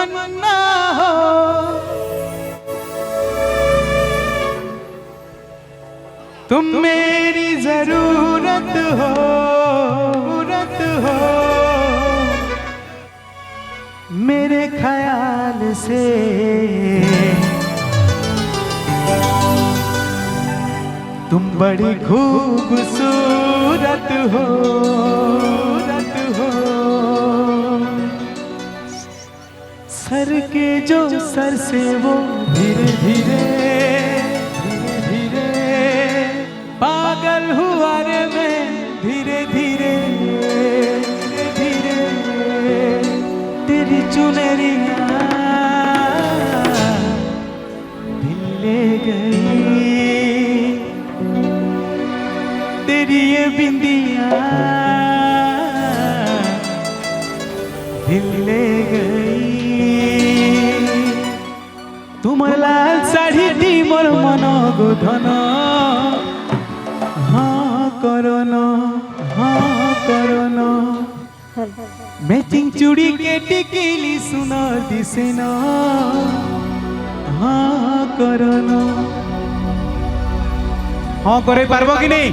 तमन्ना हो। तुम मेरी जरूरत हो, जरूरत हो। मेरे ख्याल से तुम बड़ी खूबसूरत हो, रत हो। सर के जो सर से वो धीरे धीरे धीरे धीरे पागल हुआ रे मैं, धीरे धीरे धीरे धीरे तेरी चुनरिया दिल ले गई, तेरी ये बिंदिया दिल ले गई। तुम लाल साड़ी दी मोर मन गोधन, हाँ करन, हाँ करन। मैचिंग चूड़ी के टिकिली सुनर दिसेन, हाँ करन। हाँ करे पारबो कि नहीं?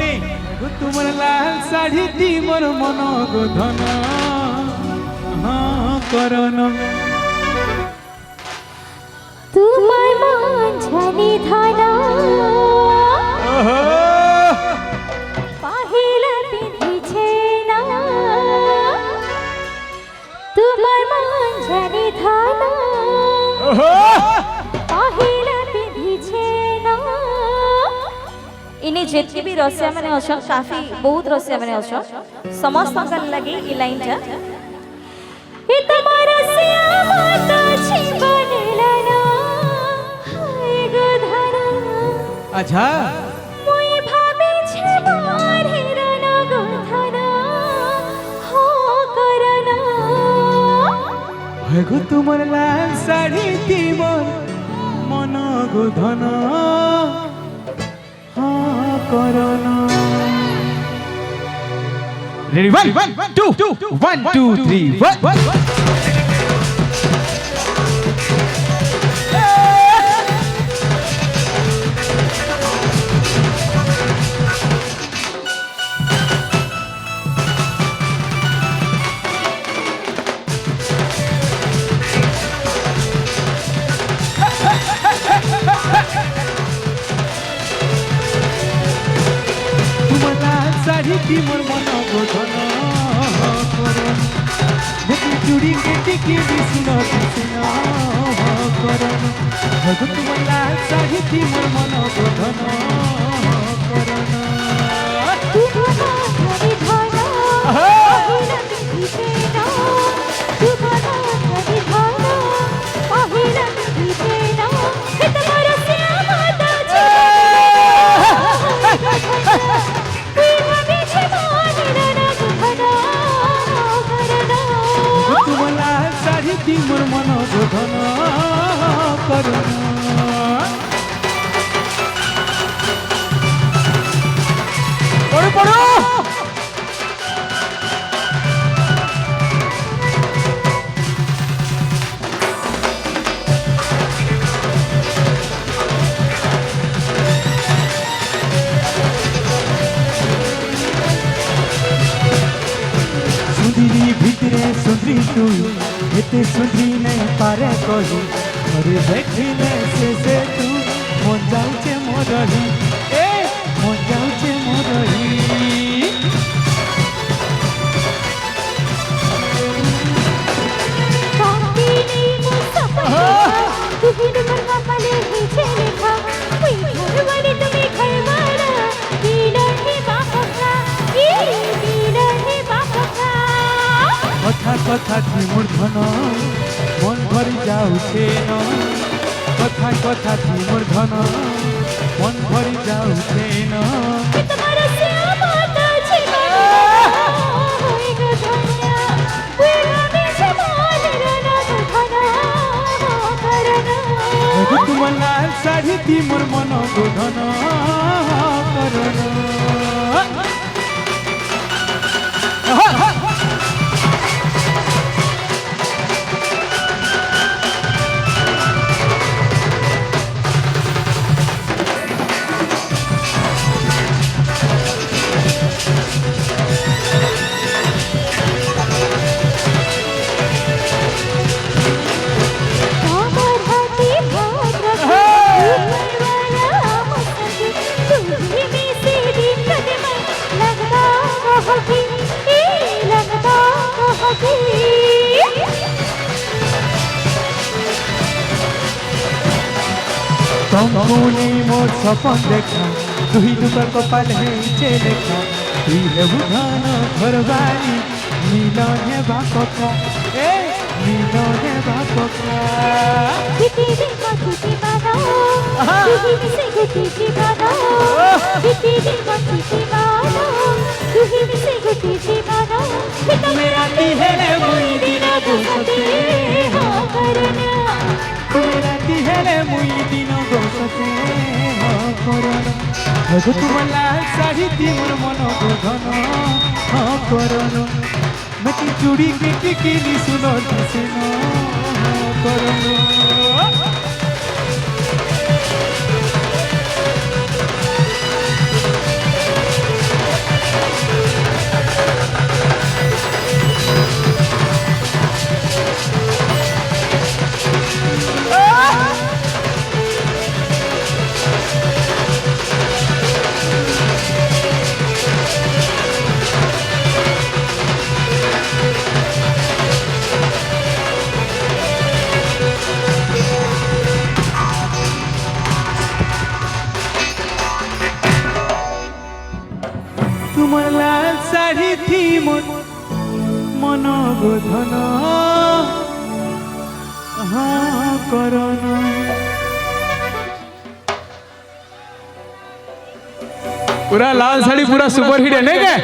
तुमर लाल साड़ी दी मोर मन गोधन, हाँ करन। তোমার মন জানি ধানা পাহিলা পিঁধিছে না, তোমার মন জানি ধানা পাহিলা পিঁধিছে না। इने जितने भी रसिया मैंने अछन, काफी बहुत रसिया मैंने अछन, समस्त का लगे ई लाइन टा ए तमार रसिया माता छी बनेला ना, हाय गो धना। अच्छा मोई भाबे छे मारे रना गो धना, हो करना। है गो तुमर लाल साड़ी दी मोर मन गोधन, Ready? 1, 2, 1, 2, 3, 1. साड़ी मोर मन गोधन करन, देखी चूड़ी के टिकिली सुनर दिसेन करन। तुम लाल साड़ी मोर मन गोधन करन। मोर मन गोधन करन। पढ़ो पढ़ो सुंदरी भितरे सुंदरी तू, एते सुंदरी नहीं पारे कही, अरे देखिले से तू मन जाऊचे मोरही, ए मन जाऊचे मोरही। कथा कथा थी मोर धन मन भरी जाऊचे न, कथा कथा थी मोर धन मन भरी जाऊचे न। तुम लाल साड़ी थी मोर मन गोधन करन। तुमको नहीं मोर सपन देखा तुही दुकर कपाल है इचे लेखा तुही है बुधान घरवाली मिलन है बापका ए मिलन है बापका बीती दिन को छुट्टी मानो तुही मिसे गुटी जीवानो बीती दिन को छुट्टी मानो तुही मिसे गुटी जीवानो हित मेरा तिहरे मुई दिन गुसते हो करना मेरा तिहरे मुई दिन गोसते हो करना हजो तुमला साड़ी दी मोर मन को घन हो करना मती चूड़ी के टिकिली सुनो दिसनो हो करना তোমার লাল শাড়ি থি মোর মন গোধন করন पूरा लाल साड़ी पूरा सुपर हिट है नहीं क्या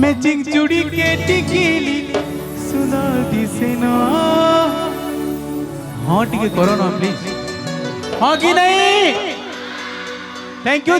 मैचिंग चूड़ी के टिकिली सुंदर दिसेन हाँ टिके करो ना प्लीज हाँ कि नहीं थैंक यू